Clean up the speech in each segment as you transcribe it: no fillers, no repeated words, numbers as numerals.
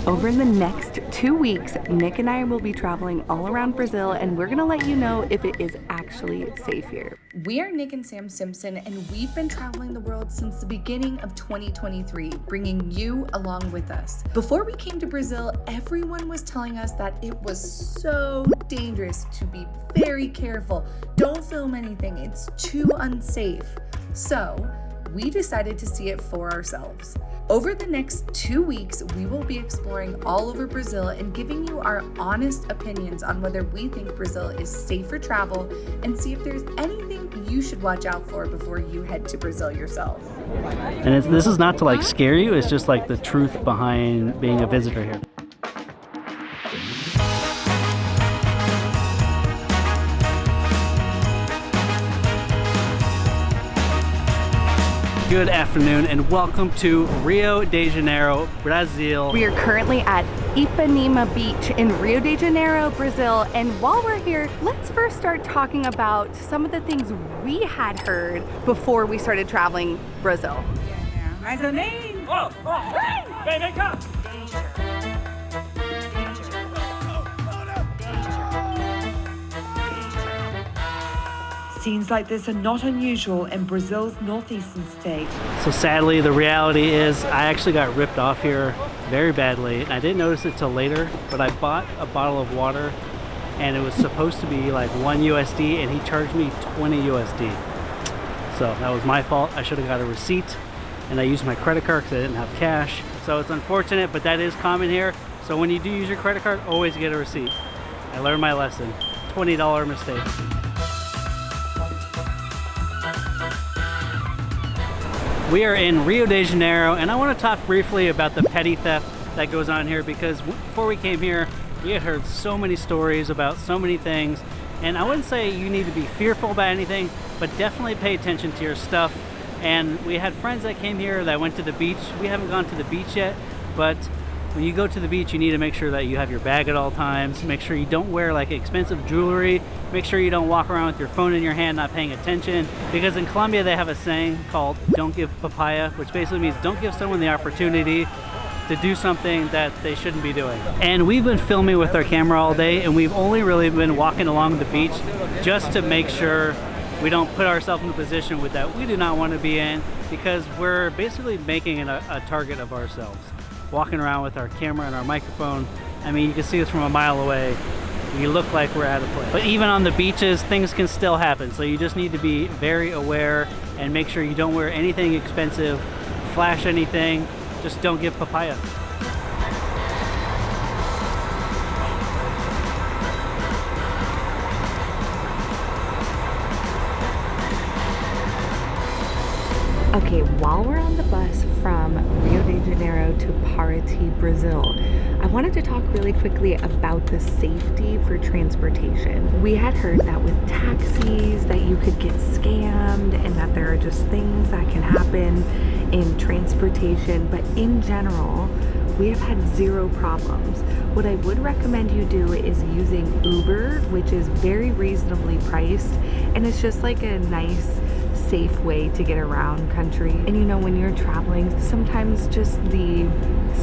Over the next 2 weeks, Nick and I will be traveling all around Brazil, and we're gonna let you know if it is actually safe here. We are Nick and Sam Simpson, and we've been traveling the world since the beginning of 2023, bringing you along with us. Before we came to Brazil, everyone was telling us that it was so dangerous to be very careful. Don't film anything, it's too unsafe. So we decided to see it for ourselves. Over the next 2 weeks, we will be exploring all over Brazil and giving you our honest opinions on whether we think Brazil is safe for travel and see if there's anything you should watch out for before you head to Brazil yourself. And this is not to like scare you, it's just like the truth behind being a visitor here. Good afternoon and welcome to Rio De Janeiro, Brazil. We are currently at Ipanema Beach in Rio De Janeiro, Brazil. And while we're here, let's first start talking about some of the things we had heard before we started traveling Brazil. Mais ou menos. Vem cá. Scenes like this are not unusual in Brazil's northeastern state. So sadly, the reality is I actually got ripped off here very badly. I didn't notice it till later, but I bought a bottle of water and it was supposed to be like $1 USD and he charged me 20 USD. So that was my fault. I should have got a receipt and I used my credit card because I didn't have cash. So it's unfortunate, but that is common here. So when you do use your credit card, always get a receipt. I learned my lesson. $20 mistake. We are in Rio de Janeiro, and I want to talk briefly about the petty theft that goes on here because before we came here, we had heard so many stories about so many things, and I wouldn't say you need to be fearful about anything, but definitely pay attention to your stuff. And we had friends that came here that went to the beach. We haven't gone to the beach yet, but when you go to the beach, you need to make sure that you have your bag at all times. Make sure you don't wear like expensive jewelry. Make sure you don't walk around with your phone in your hand not paying attention. Because in Colombia, they have a saying called don't give papaya, which basically means don't give someone the opportunity to do something that they shouldn't be doing. And we've been filming with our camera all day, and we've only really been walking along the beach just to make sure we don't put ourselves in a position with that we do not want to be in, because we're basically making a target of ourselves. Walking around with our camera and our microphone. I mean, you can see us from a mile away. We look like we're out of place. But even on the beaches, things can still happen. So you just need to be very aware and make sure you don't wear anything expensive, flash anything, just don't give papaya. Okay, while we're on the bus from Rio de Janeiro to Paraty, Brazil, I wanted to talk really quickly about the safety for transportation. We had heard that with taxis that you could get scammed and that there are just things that can happen in transportation, but in general, we have had zero problems. What I would recommend you do is using Uber, which is very reasonably priced, and it's just like a nice safe way to get around country. And you know, when you're traveling, sometimes just the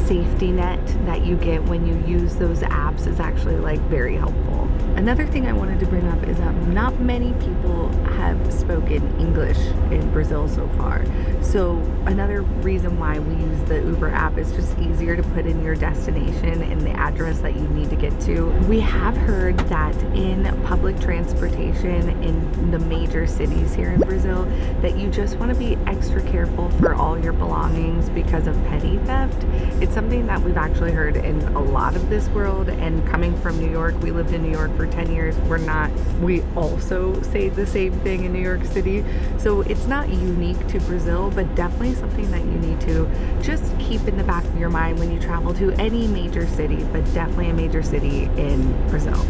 safety net that you get when you use those apps is actually like very helpful. Another thing I wanted to bring up is that not many people have spoken English in Brazil so far. So another reason why we use the Uber app is just easier to put in your destination and the address that you need to get to. We have heard that in public transportation in the major cities here in Brazil, that you just want to be extra careful for all your belongings because of petty theft. It's something that we've actually heard in a lot of this world, and coming from New York, we lived in New York for 10 years. We also say the same thing in New York City. So it's not unique to Brazil, but definitely something that you need to just keep in the back of your mind when you travel to any major city, but definitely a major city in Brazil.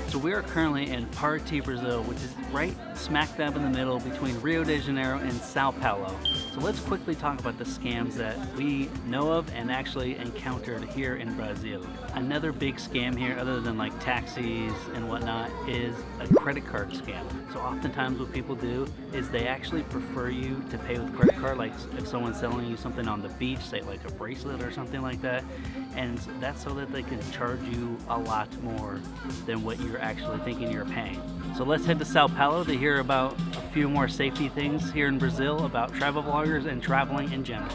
So we are currently in Paraty, Brazil, which is right smack dab in the middle between Rio de Janeiro and Sao Paulo. So let's quickly talk about the scams that we know of and actually encountered here in Brazil. Another big scam here, other than like taxis and whatnot, is a credit card scam. So oftentimes what people do is they actually prefer you to pay with credit card, like if someone's selling you something on the beach, say like a bracelet or something like that, and that's so that they can charge you a lot more than what you're actually thinking you're paying. So let's head to Sao Paulo to hear about a few more safety things here in Brazil about travel vloggers and traveling in general.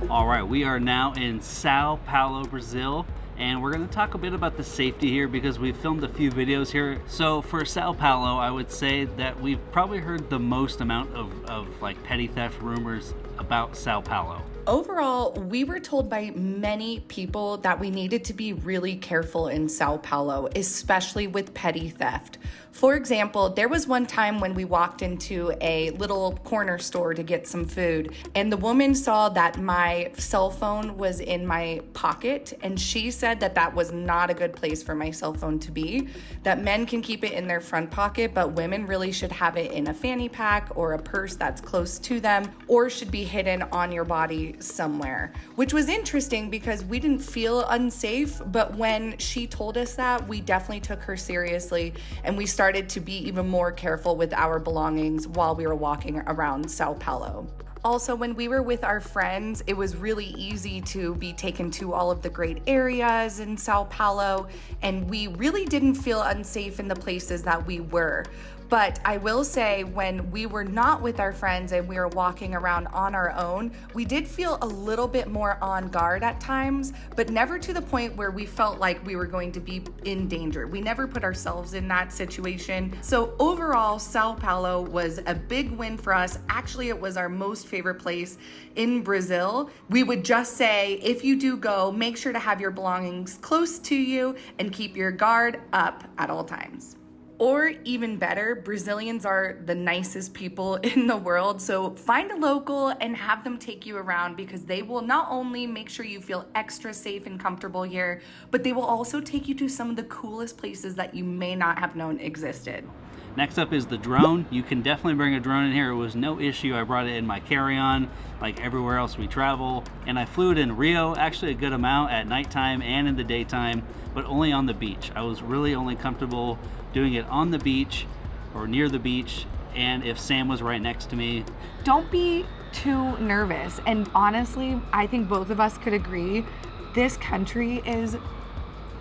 All right, we are now in Sao Paulo, Brazil, and we're going to talk a bit about the safety here because we've filmed a few videos here. So for Sao Paulo, I would say that we've probably heard the most amount of like petty theft rumors about Sao Paulo. Overall, we were told by many people that we needed to be really careful in Sao Paulo, especially with petty theft. For example, there was one time when we walked into a little corner store to get some food, and the woman saw that my cell phone was in my pocket, and she said that that was not a good place for my cell phone to be, that men can keep it in their front pocket, but women really should have it in a fanny pack or a purse that's close to them, or should be hidden on your body somewhere, which was interesting because we didn't feel unsafe, but when she told us that, we definitely took her seriously, and we started to be even more careful with our belongings while we were walking around Sao Paulo. Also, when we were with our friends, it was really easy to be taken to all of the great areas in Sao Paulo, and we really didn't feel unsafe in the places that we were. But I will say, when we were not with our friends and we were walking around on our own, we did feel a little bit more on guard at times, but never to the point where we felt like we were going to be in danger. We never put ourselves in that situation. So overall, Sao Paulo was a big win for us. Actually, it was our most favorite place in Brazil. We would just say, if you do go, make sure to have your belongings close to you and keep your guard up at all times. Or even better, Brazilians are the nicest people in the world, so find a local and have them take you around, because they will not only make sure you feel extra safe and comfortable here, but they will also take you to some of the coolest places that you may not have known existed. Next up is the drone. You can definitely bring a drone in here. It was no issue. I brought it in my carry-on like everywhere else we travel. And I flew it in Rio, actually a good amount at nighttime and in the daytime, but only on the beach. I was really only comfortable doing it on the beach or near the beach, and if Sam was right next to me. Don't be too nervous. And honestly, I think both of us could agree, this country is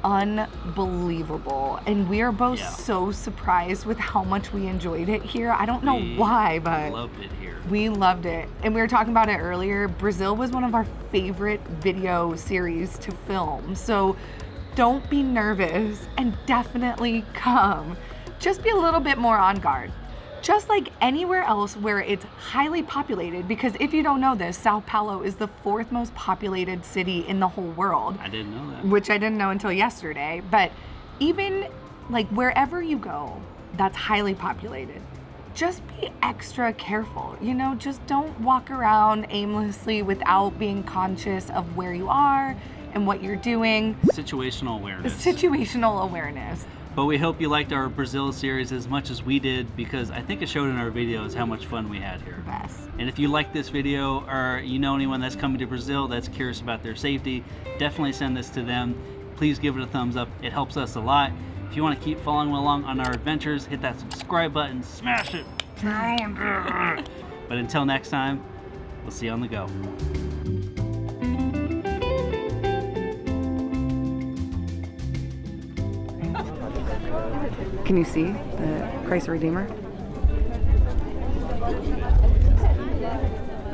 unbelievable, and we are both so surprised with how much we enjoyed it here. I don't know why, but we loved it here. We loved it. And we were talking about it earlier. Brazil was one of our favorite video series to film. So don't be nervous and definitely come. Just be a little bit more on guard. Just like anywhere else where it's highly populated, because if you don't know this, Sao Paulo is the 4th most populated city in the whole world. I didn't know that. Which I didn't know until yesterday. But even like wherever you go that's highly populated, just be extra careful. You know, just don't walk around aimlessly without being conscious of where you are and what you're doing. Situational awareness. Situational awareness. But we hope you liked our Brazil series as much as we did, because I think it showed in our videos how much fun we had here. Best. And if you like this video, or you know anyone that's coming to Brazil that's curious about their safety, definitely send this to them. Please give it a thumbs up. It helps us a lot. If you want to keep following along on our adventures, hit that subscribe button, smash it. But until next time, we'll see you on the go. Can you see the Christ Redeemer?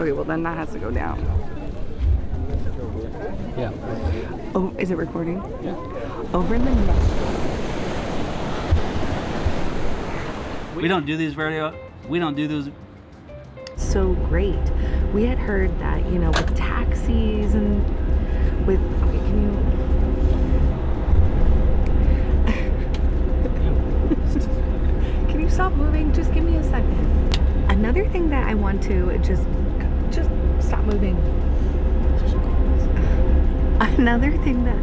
Okay, well then that has to go down. Yeah. Oh, is it recording? Yeah. Over in the next. We don't do these we don't do those. So great. We had heard that, you know, with taxis and with, okay, can you? Can you stop moving? Just give me a second. Another thing that I want to just stop moving. Another thing that